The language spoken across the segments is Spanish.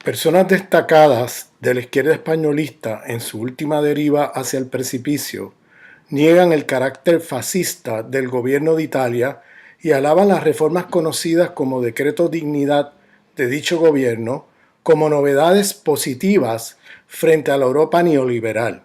Personas destacadas de la izquierda españolista en su última deriva hacia el precipicio niegan el carácter fascista del gobierno de Italia y alaban las reformas conocidas como Decreto Dignidad de dicho gobierno como novedades positivas frente a la Europa neoliberal.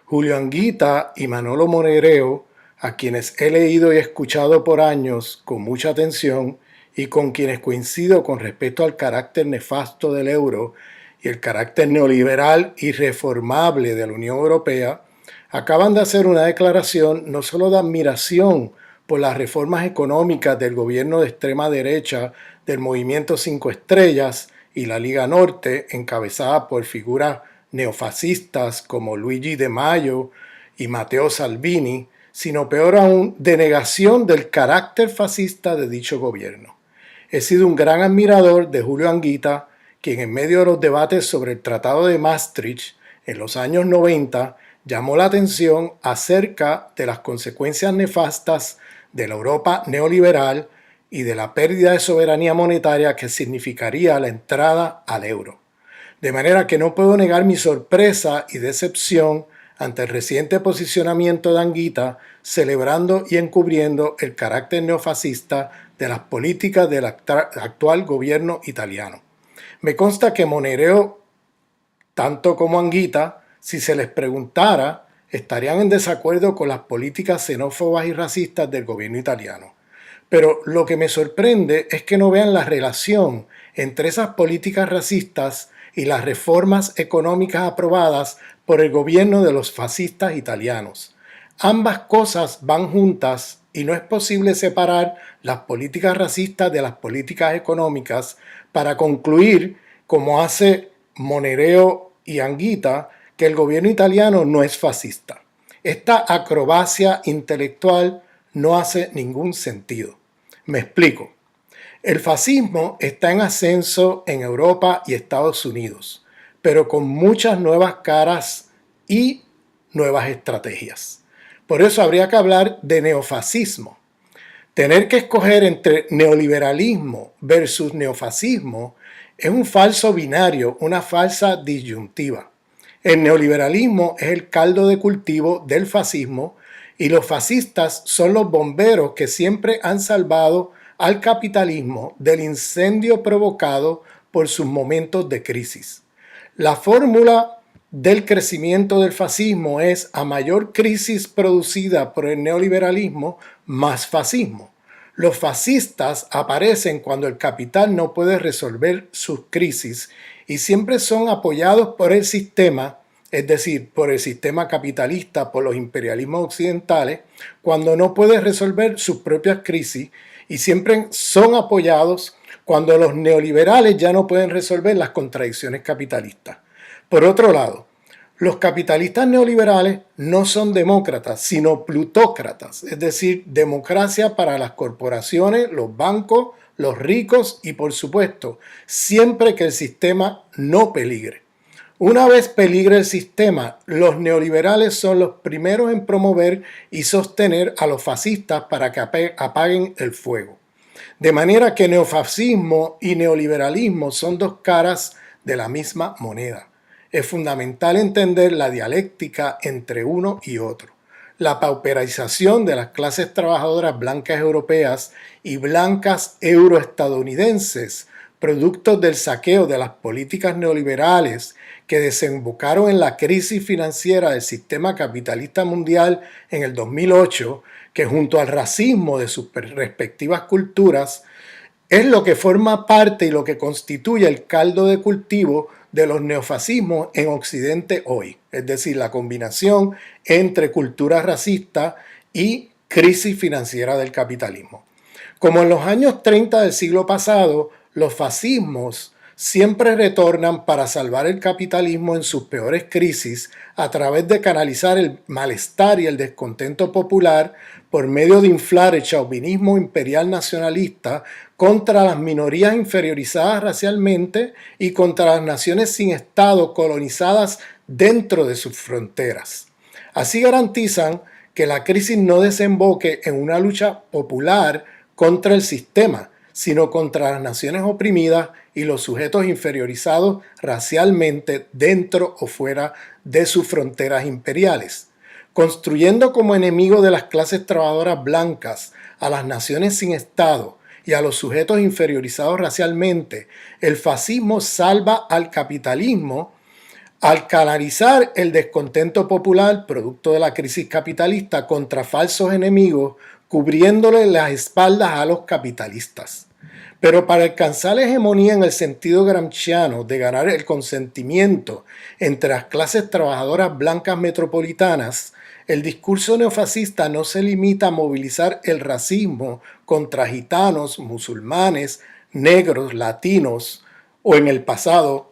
Julio Anguita y Manolo Monereo, a quienes he leído y escuchado por años con mucha atención y con quienes coincido con respecto al carácter nefasto del euro y el carácter neoliberal irreformable de la Unión Europea, acaban de hacer una declaración no solo de admiración por las reformas económicas del gobierno de extrema derecha del Movimiento 5 Estrellas y la Liga Norte, encabezada por figuras neofascistas como Luigi De Maio y Matteo Salvini, sino peor aún, de negación del carácter fascista de dicho gobierno. He sido un gran admirador de Julio Anguita, quien en medio de los debates sobre el Tratado de Maastricht en los años 90 llamó la atención acerca de las consecuencias nefastas de la Europa neoliberal y de la pérdida de soberanía monetaria que significaría la entrada al euro. De manera que no puedo negar mi sorpresa y decepción ante el reciente posicionamiento de Anguita, celebrando y encubriendo el carácter neofascista de las políticas del actual gobierno italiano. Me consta que Monereo, tanto como Anguita, si se les preguntara, estarían en desacuerdo con las políticas xenófobas y racistas del gobierno italiano. Pero lo que me sorprende es que no vean la relación entre esas políticas racistas y las reformas económicas aprobadas por el gobierno de los fascistas italianos. Ambas cosas van juntas y no es posible separar las políticas racistas de las políticas económicas para concluir, como hace Monereo y Anguita, que el gobierno italiano no es fascista. Esta acrobacia intelectual no hace ningún sentido. Me explico. El fascismo está en ascenso en Europa y Estados Unidos, pero con muchas nuevas caras y nuevas estrategias. Por eso habría que hablar de neofascismo. Tener que escoger entre neoliberalismo versus neofascismo es un falso binario, una falsa disyuntiva. El neoliberalismo es el caldo de cultivo del fascismo y los fascistas son los bomberos que siempre han salvado al capitalismo del incendio provocado por sus momentos de crisis. La fórmula del crecimiento del fascismo es a mayor crisis producida por el neoliberalismo, más fascismo. Los fascistas aparecen cuando el capital no puede resolver sus crisis y siempre son apoyados por el sistema, es decir, por el sistema capitalista, por los imperialismos occidentales, cuando no puede resolver sus propias crisis, y siempre son apoyados cuando los neoliberales ya no pueden resolver las contradicciones capitalistas. Por otro lado, los capitalistas neoliberales no son demócratas, sino plutócratas, es decir, democracia para las corporaciones, los bancos, los ricos y, por supuesto, siempre que el sistema no peligre. Una vez peligre el sistema, los neoliberales son los primeros en promover y sostener a los fascistas para que apaguen el fuego. De manera que neofascismo y neoliberalismo son dos caras de la misma moneda. Es fundamental entender la dialéctica entre uno y otro. La pauperización de las clases trabajadoras blancas europeas y blancas euroestadounidenses, productos del saqueo de las políticas neoliberales que desembocaron en la crisis financiera del sistema capitalista mundial en el 2008, que junto al racismo de sus respectivas culturas, es lo que forma parte y lo que constituye el caldo de cultivo de los neofascismos en Occidente hoy, es decir, la combinación entre cultura racista y crisis financiera del capitalismo. Como en los años 30 del siglo pasado, los fascismos siempre retornan para salvar el capitalismo en sus peores crisis a través de canalizar el malestar y el descontento popular por medio de inflar el chauvinismo imperial nacionalista contra las minorías inferiorizadas racialmente y contra las naciones sin Estado colonizadas dentro de sus fronteras. Así garantizan que la crisis no desemboque en una lucha popular contra el sistema, sino contra las naciones oprimidas y los sujetos inferiorizados racialmente dentro o fuera de sus fronteras imperiales, construyendo como enemigo de las clases trabajadoras blancas a las naciones sin Estado y a los sujetos inferiorizados racialmente. El fascismo salva al capitalismo al canalizar el descontento popular, producto de la crisis capitalista, contra falsos enemigos, cubriéndole las espaldas a los capitalistas. Pero para alcanzar la hegemonía en el sentido gramsciano de ganar el consentimiento entre las clases trabajadoras blancas metropolitanas, el discurso neofascista no se limita a movilizar el racismo contra gitanos, musulmanes, negros, latinos o en el pasado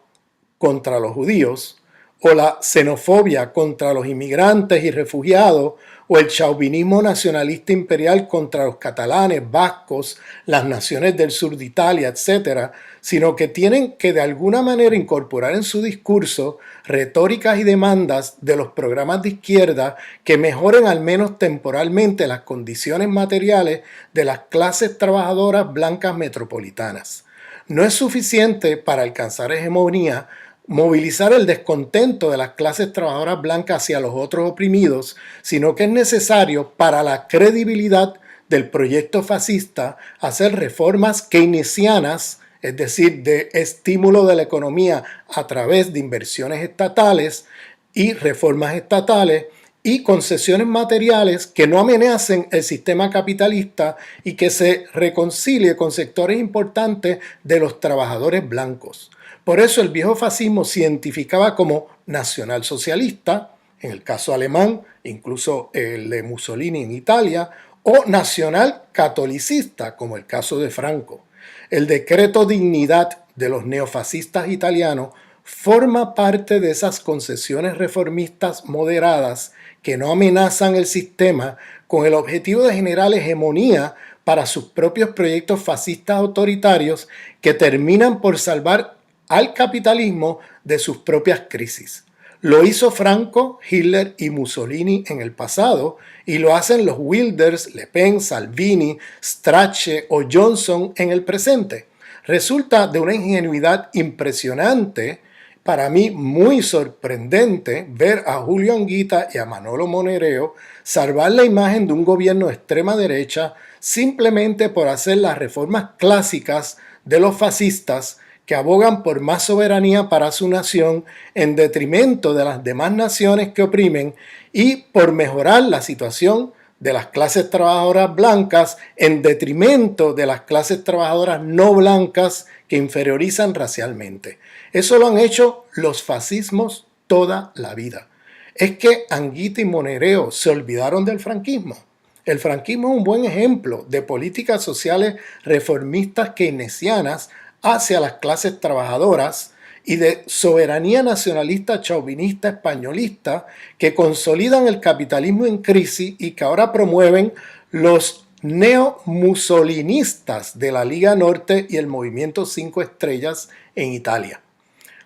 contra los judíos, o la xenofobia contra los inmigrantes y refugiados, o el chauvinismo nacionalista imperial contra los catalanes, vascos, las naciones del sur de Italia, etc., sino que tienen que de alguna manera incorporar en su discurso retóricas y demandas de los programas de izquierda que mejoren al menos temporalmente las condiciones materiales de las clases trabajadoras blancas metropolitanas. No es suficiente para alcanzar hegemonía movilizar el descontento de las clases trabajadoras blancas hacia los otros oprimidos, sino que es necesario para la credibilidad del proyecto fascista hacer reformas keynesianas, es decir, de estímulo de la economía a través de inversiones estatales y reformas estatales y concesiones materiales que no amenacen el sistema capitalista y que se reconcilie con sectores importantes de los trabajadores blancos. Por eso el viejo fascismo se identificaba como nacionalsocialista, en el caso alemán, incluso el de Mussolini en Italia, o nacional catolicista, como el caso de Franco. El decreto Dignidad de los neofascistas italianos forma parte de esas concesiones reformistas moderadas que no amenazan el sistema con el objetivo de generar hegemonía para sus propios proyectos fascistas autoritarios que terminan por salvar al capitalismo de sus propias crisis. Lo hizo Franco, Hitler y Mussolini en el pasado y lo hacen los Wilders, Le Pen, Salvini, Strache o Johnson en el presente. Resulta de una ingenuidad impresionante, para mí muy sorprendente, ver a Julio Anguita y a Manolo Monereo salvar la imagen de un gobierno de extrema derecha simplemente por hacer las reformas clásicas de los fascistas que abogan por más soberanía para su nación en detrimento de las demás naciones que oprimen y por mejorar la situación de las clases trabajadoras blancas en detrimento de las clases trabajadoras no blancas que inferiorizan racialmente. Eso lo han hecho los fascismos toda la vida. Es que Anguita y Monereo se olvidaron del franquismo. El franquismo es un buen ejemplo de políticas sociales reformistas keynesianas hacia las clases trabajadoras y de soberanía nacionalista chauvinista españolista que consolidan el capitalismo en crisis y que ahora promueven los neomussolinistas de la Liga Norte y el Movimiento 5 Estrellas en Italia.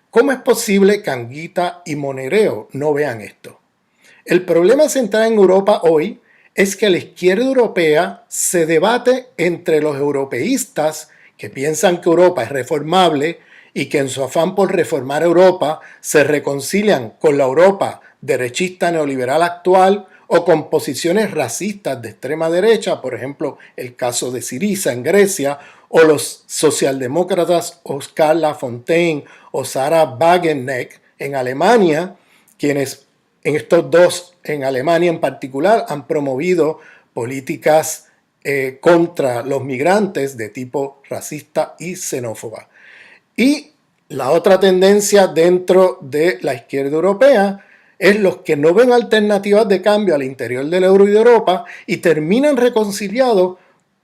¿Cómo es posible que Anguita y Monereo no vean esto? El problema central en Europa hoy es que la izquierda europea se debate entre los europeístas que piensan que Europa es reformable y que en su afán por reformar Europa se reconcilian con la Europa derechista neoliberal actual o con posiciones racistas de extrema derecha, por ejemplo, el caso de Syriza en Grecia, o los socialdemócratas Oskar Lafontaine o Sarah Wagenknecht en Alemania, quienes en estos dos, en Alemania en particular, han promovido políticas contra los migrantes de tipo racista y xenófoba. Y la otra tendencia dentro de la izquierda europea es los que no ven alternativas de cambio al interior del euro y de Europa y terminan reconciliados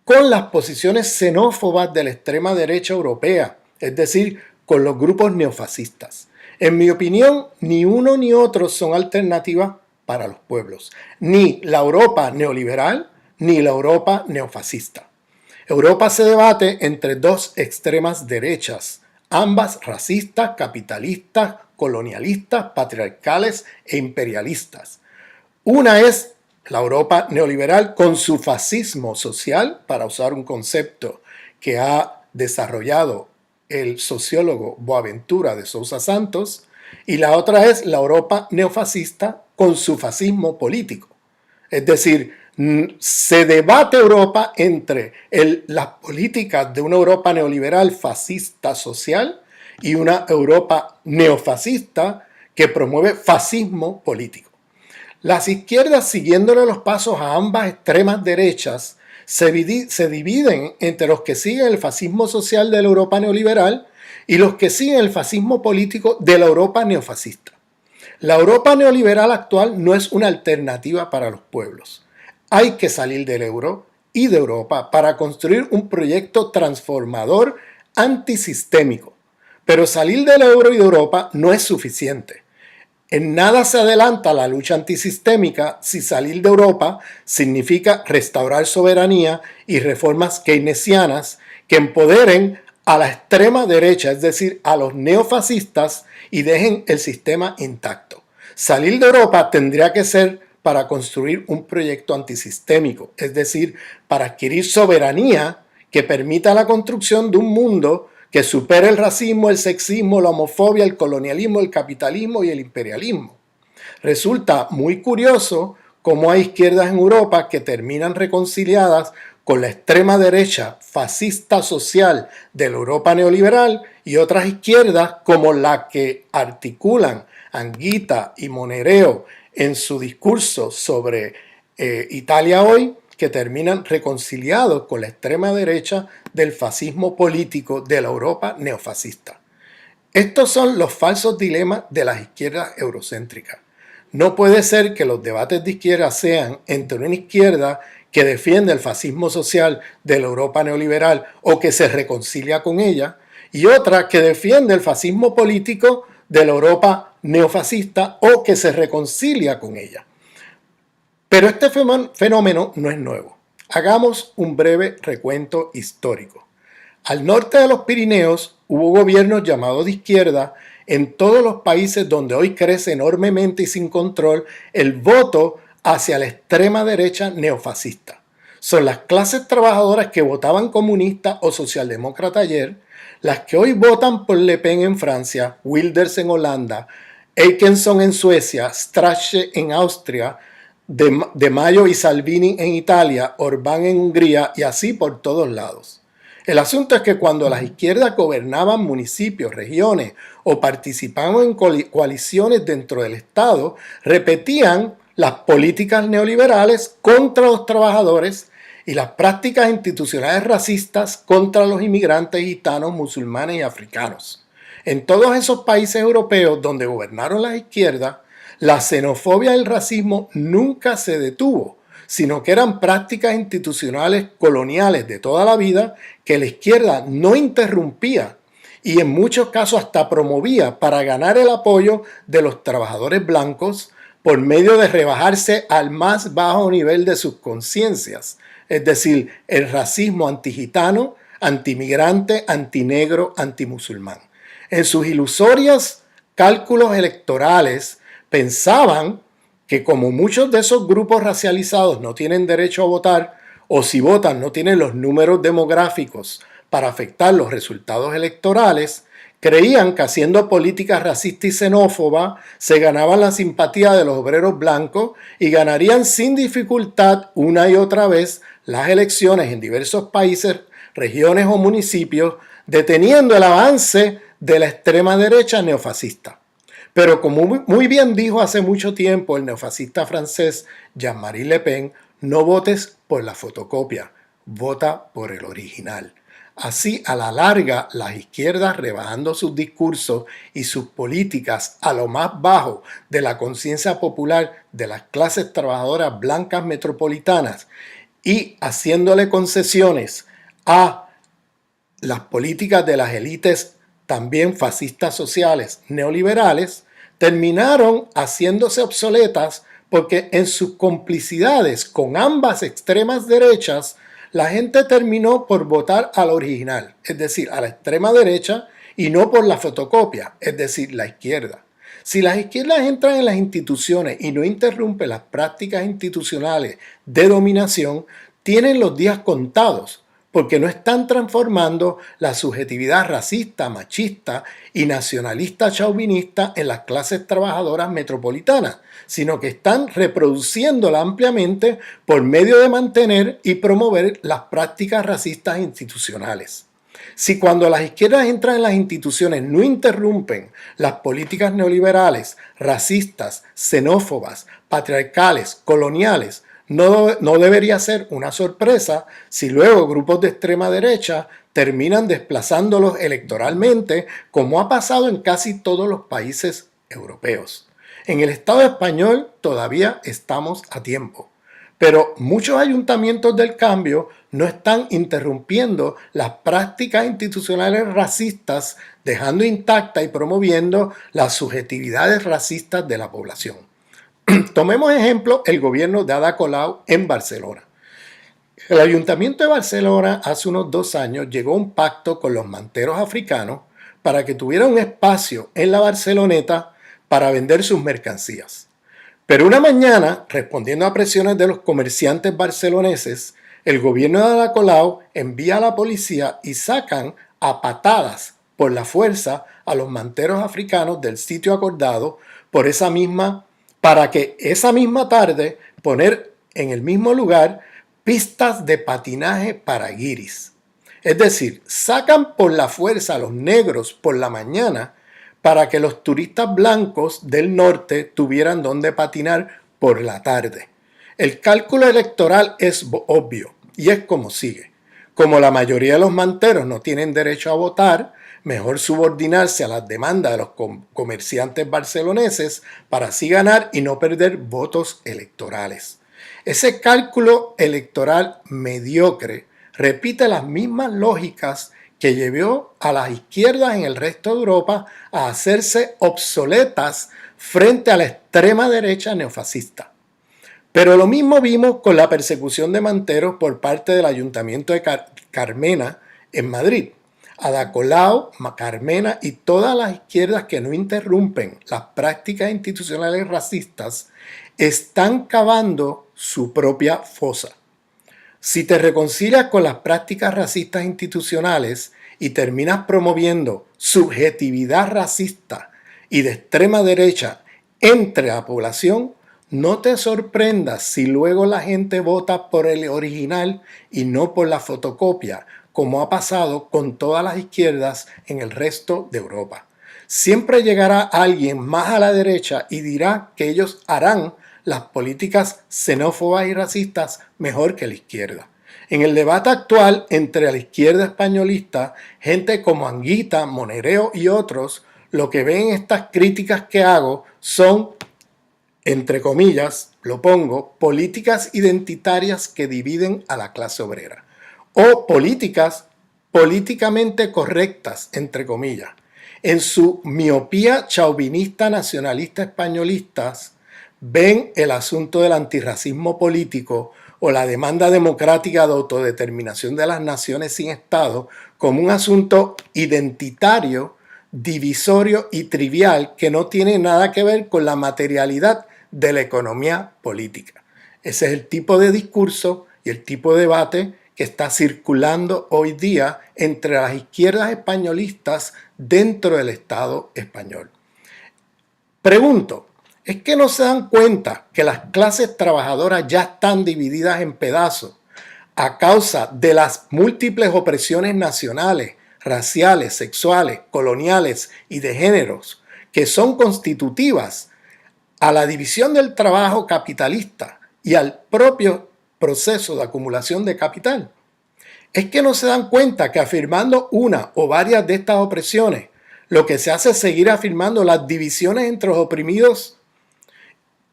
con las posiciones xenófobas de la extrema derecha europea, es decir, con los grupos neofascistas. En mi opinión, ni uno ni otro son alternativas para los pueblos, ni la Europa neoliberal ni la Europa neofascista. Europa se debate entre dos extremas derechas, ambas racistas, capitalistas, colonialistas, patriarcales e imperialistas. Una es la Europa neoliberal con su fascismo social, para usar un concepto que ha desarrollado el sociólogo Boaventura de Sousa Santos, y la otra es la Europa neofascista con su fascismo político. Es decir, se debate Europa entre las políticas de una Europa neoliberal fascista social y una Europa neofascista que promueve fascismo político. Las izquierdas, siguiéndole los pasos a ambas extremas derechas, se dividen entre los que siguen el fascismo social de la Europa neoliberal y los que siguen el fascismo político de la Europa neofascista. La Europa neoliberal actual no es una alternativa para los pueblos. Hay que salir del euro y de Europa para construir un proyecto transformador antisistémico. Pero salir del euro y de Europa no es suficiente. En nada se adelanta la lucha antisistémica si salir de Europa significa restaurar soberanía y reformas keynesianas que empoderen a la extrema derecha, es decir, a los neofascistas, y dejen el sistema intacto. Salir de Europa tendría que ser para construir un proyecto antisistémico, es decir, para adquirir soberanía que permita la construcción de un mundo que supere el racismo, el sexismo, la homofobia, el colonialismo, el capitalismo y el imperialismo. Resulta muy curioso cómo hay izquierdas en Europa que terminan reconciliadas con la extrema derecha fascista social de la Europa neoliberal y otras izquierdas como la que articulan Anguita y Monereo en su discurso sobre Italia hoy, que terminan reconciliados con la extrema derecha del fascismo político de la Europa neofascista. Estos son los falsos dilemas de las izquierdas eurocéntricas. No puede ser que los debates de izquierda sean entre una izquierda que defiende el fascismo social de la Europa neoliberal o que se reconcilia con ella, y otra que defiende el fascismo político de la Europa neofascista o que se reconcilia con ella. Pero este fenómeno no es nuevo. Hagamos un breve recuento histórico. Al norte de los Pirineos hubo gobiernos llamados de izquierda en todos los países donde hoy crece enormemente y sin control el voto hacia la extrema derecha neofascista. Son las clases trabajadoras que votaban comunista o socialdemócrata ayer, las que hoy votan por Le Pen en Francia, Wilders en Holanda, Akenson en Suecia, Strache en Austria, de Maio y Salvini en Italia, Orbán en Hungría y así por todos lados. El asunto es que cuando las izquierdas gobernaban municipios, regiones o participaban en coaliciones dentro del Estado, repetían las políticas neoliberales contra los trabajadores y las prácticas institucionales racistas contra los inmigrantes gitanos, musulmanes y africanos. En todos esos países europeos donde gobernaron las izquierdas, la xenofobia y el racismo nunca se detuvo, sino que eran prácticas institucionales coloniales de toda la vida que la izquierda no interrumpía y en muchos casos hasta promovía para ganar el apoyo de los trabajadores blancos por medio de rebajarse al más bajo nivel de sus conciencias, es decir, el racismo antigitano, antimigrante, antinegro, antimusulmán. En sus ilusorios cálculos electorales pensaban que como muchos de esos grupos racializados no tienen derecho a votar, o si votan no tienen los números demográficos para afectar los resultados electorales, creían que haciendo políticas racistas y xenófobas se ganaban la simpatía de los obreros blancos y ganarían sin dificultad una y otra vez las elecciones en diversos países, regiones o municipios, deteniendo el avance de la extrema derecha neofascista. Pero como muy bien dijo hace mucho tiempo el neofascista francés Jean-Marie Le Pen, no votes por la fotocopia, vota por el original. Así, a la larga, las izquierdas, rebajando sus discursos y sus políticas a lo más bajo de la conciencia popular de las clases trabajadoras blancas metropolitanas y haciéndole concesiones a las políticas de las élites también fascistas sociales neoliberales, terminaron haciéndose obsoletas porque en sus complicidades con ambas extremas derechas, la gente terminó por votar al original, es decir, a la extrema derecha, y no por la fotocopia, es decir, la izquierda. Si las izquierdas entran en las instituciones y no interrumpen las prácticas institucionales de dominación, tienen los días contados, porque no están transformando la subjetividad racista, machista y nacionalista chauvinista en las clases trabajadoras metropolitanas, sino que están reproduciéndola ampliamente por medio de mantener y promover las prácticas racistas institucionales. Si cuando las izquierdas entran en las instituciones no interrumpen las políticas neoliberales, racistas, xenófobas, patriarcales, coloniales, no debería ser una sorpresa si luego grupos de extrema derecha terminan desplazándolos electoralmente, como ha pasado en casi todos los países europeos. En el Estado español todavía estamos a tiempo, pero muchos ayuntamientos del cambio no están interrumpiendo las prácticas institucionales racistas, dejando intacta y promoviendo las subjetividades racistas de la población. Tomemos ejemplo el gobierno de Ada Colau en Barcelona. El Ayuntamiento de Barcelona hace unos 2 años llegó a un pacto con los manteros africanos para que tuvieran un espacio en la Barceloneta para vender sus mercancías. Pero una mañana, respondiendo a presiones de los comerciantes barceloneses, el gobierno de Ada Colau envía a la policía y sacan a patadas por la fuerza a los manteros africanos del sitio acordado para que esa misma tarde poner en el mismo lugar pistas de patinaje para guiris. Es decir, sacan por la fuerza a los negros por la mañana para que los turistas blancos del norte tuvieran donde patinar por la tarde. El cálculo electoral es obvio y es como sigue. Como la mayoría de los manteros no tienen derecho a votar, mejor subordinarse a las demandas de los comerciantes barceloneses para así ganar y no perder votos electorales. Ese cálculo electoral mediocre repite las mismas lógicas que llevó a las izquierdas en el resto de Europa a hacerse obsoletas frente a la extrema derecha neofascista. Pero lo mismo vimos con la persecución de manteros por parte del Ayuntamiento de Carmena en Madrid. Ada Colau, Carmena y todas las izquierdas que no interrumpen las prácticas institucionales racistas están cavando su propia fosa. Si te reconcilias con las prácticas racistas institucionales y terminas promoviendo subjetividad racista y de extrema derecha entre la población, no te sorprendas si luego la gente vota por el original y no por la fotocopia, como ha pasado con todas las izquierdas en el resto de Europa. Siempre llegará alguien más a la derecha y dirá que ellos harán las políticas xenófobas y racistas mejor que la izquierda. En el debate actual entre la izquierda españolista, gente como Anguita, Monereo y otros, lo que ven en estas críticas que hago son, entre comillas, lo pongo, políticas identitarias que dividen a la clase obrera. O políticas políticamente correctas, entre comillas. En su miopía chauvinista, nacionalista, españolistas, ven el asunto del antirracismo político o la demanda democrática de autodeterminación de las naciones sin Estado como un asunto identitario, divisorio y trivial que no tiene nada que ver con la materialidad de la economía política. Ese es el tipo de discurso y el tipo de debate que está circulando hoy día entre las izquierdas españolistas dentro del Estado español. Pregunto, ¿es que no se dan cuenta que las clases trabajadoras ya están divididas en pedazos a causa de las múltiples opresiones nacionales, raciales, sexuales, coloniales y de géneros que son constitutivas a la división del trabajo capitalista y al propio proceso de acumulación de capital? ¿Es que no se dan cuenta que afirmando una o varias de estas opresiones, lo que se hace es seguir afirmando las divisiones entre los oprimidos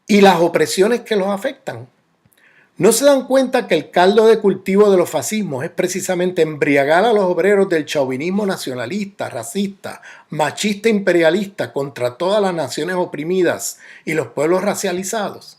y las opresiones que los afectan? ¿No se dan cuenta que el caldo de cultivo de los fascismos es precisamente embriagar a los obreros del chauvinismo nacionalista, racista, machista, imperialista contra todas las naciones oprimidas y los pueblos racializados?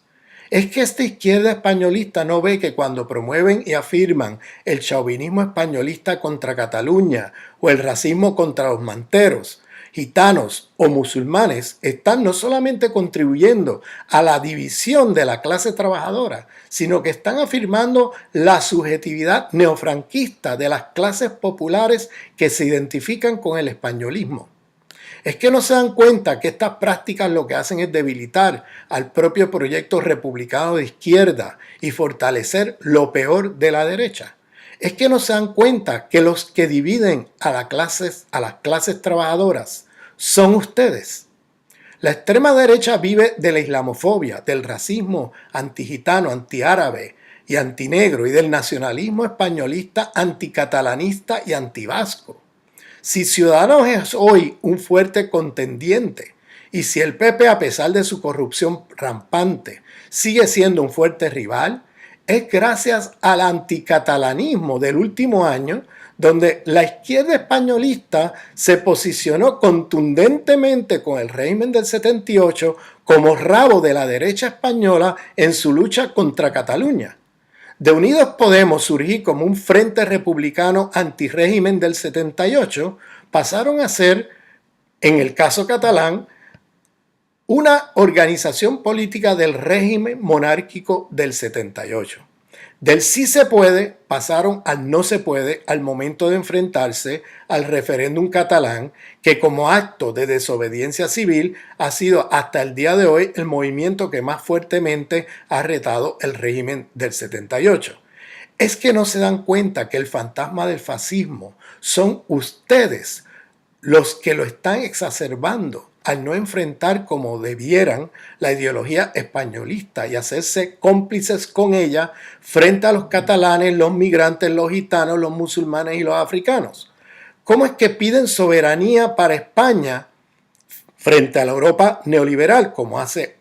¿Es que esta izquierda españolista no ve que cuando promueven y afirman el chauvinismo españolista contra Cataluña o el racismo contra los manteros, gitanos o musulmanes están no solamente contribuyendo a la división de la clase trabajadora, sino que están afirmando la subjetividad neofranquista de las clases populares que se identifican con el españolismo. Es que no se dan cuenta que estas prácticas lo que hacen es debilitar al propio proyecto republicano de izquierda y fortalecer lo peor de la derecha. Es que no se dan cuenta que los que dividen a las clases trabajadoras son ustedes. La extrema derecha vive de la islamofobia, del racismo antigitano, antiárabe y antinegro y del nacionalismo españolista, anticatalanista y antivasco. Si Ciudadanos es hoy un fuerte contendiente y si el PP, a pesar de su corrupción rampante, sigue siendo un fuerte rival, es gracias al anticatalanismo del último año, donde la izquierda españolista se posicionó contundentemente con el régimen del 78 como rabo de la derecha española en su lucha contra Cataluña. De Unidos Podemos surgir como un frente republicano antirrégimen del 78, pasaron a ser, en el caso catalán, una organización política del régimen monárquico del 78. Del sí se puede pasaron al no se puede al momento de enfrentarse al referéndum catalán, que como acto de desobediencia civil ha sido hasta el día de hoy el movimiento que más fuertemente ha retado el régimen del 78. Es que no se dan cuenta que el fantasma del fascismo son ustedes los que lo están exacerbando al no enfrentar como debieran la ideología españolista y hacerse cómplices con ella frente a los catalanes, los migrantes, los gitanos, los musulmanes y los africanos. ¿Cómo es que piden soberanía para España frente a la Europa neoliberal, como hace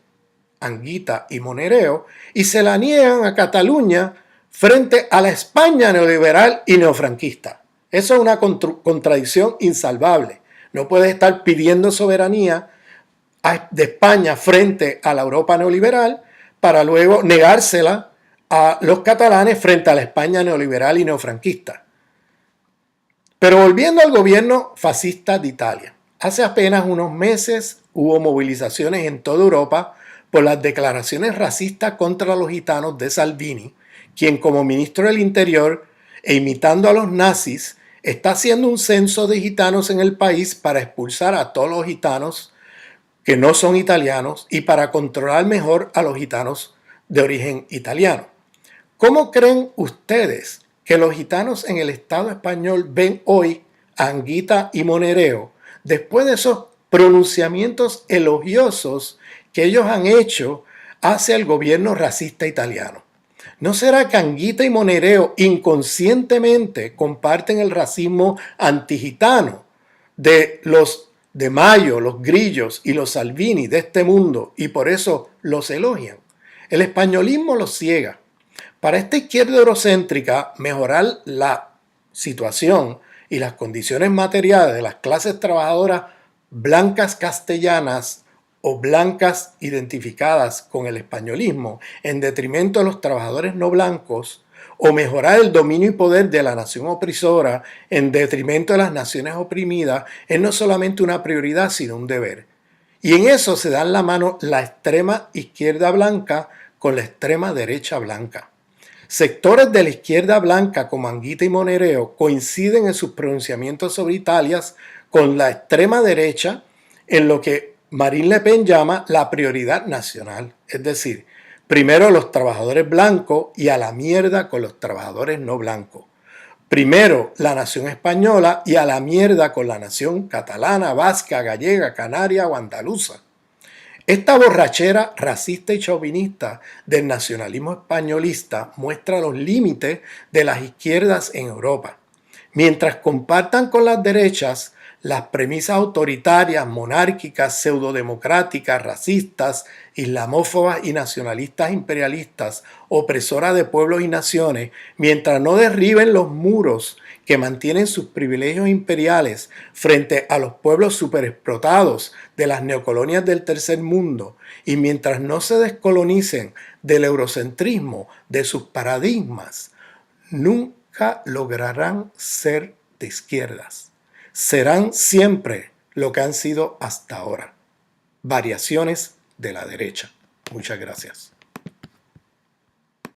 Anguita y Monereo, y se la niegan a Cataluña frente a la España neoliberal y neofranquista? Eso es una contradicción insalvable. No puedes estar pidiendo soberanía de España frente a la Europa neoliberal para luego negársela a los catalanes frente a la España neoliberal y neofranquista. Pero volviendo al gobierno fascista de Italia, hace apenas unos meses hubo movilizaciones en toda Europa por las declaraciones racistas contra los gitanos de Salvini, quien como ministro del Interior e imitando a los nazis, está haciendo un censo de gitanos en el país para expulsar a todos los gitanos que no son italianos y para controlar mejor a los gitanos de origen italiano. ¿Cómo creen ustedes que los gitanos en el Estado español ven hoy a Anguita y Monereo después de esos pronunciamientos elogiosos que ellos han hecho hacia el gobierno racista italiano? ¿No será que Anguita y Monereo inconscientemente comparten el racismo antigitano de los de Mayo, los Grillos y los Salvini de este mundo y por eso los elogian? El españolismo los ciega. Para esta izquierda eurocéntrica, mejorar la situación y las condiciones materiales de las clases trabajadoras blancas castellanas o blancas identificadas con el españolismo en detrimento de los trabajadores no blancos, o mejorar el dominio y poder de la nación opresora en detrimento de las naciones oprimidas, es no solamente una prioridad, sino un deber. Y en eso se dan la mano la extrema izquierda blanca con la extrema derecha blanca. Sectores de la izquierda blanca como Anguita y Monereo coinciden en sus pronunciamientos sobre Italia con la extrema derecha en lo que Marine Le Pen llama la prioridad nacional, es decir, primero los trabajadores blancos y a la mierda con los trabajadores no blancos. Primero la nación española y a la mierda con la nación catalana, vasca, gallega, canaria o andaluza. Esta borrachera racista y chauvinista del nacionalismo españolista muestra los límites de las izquierdas en Europa. Mientras compartan con las derechas las premisas autoritarias, monárquicas, pseudodemocráticas, racistas, islamófobas y nacionalistas imperialistas, opresoras de pueblos y naciones, mientras no derriben los muros que mantienen sus privilegios imperiales frente a los pueblos superexplotados de las neocolonias del tercer mundo, y mientras no se descolonicen del eurocentrismo, de sus paradigmas, nunca lograrán ser de izquierdas. Serán siempre lo que han sido hasta ahora. Variaciones de la derecha. Muchas gracias.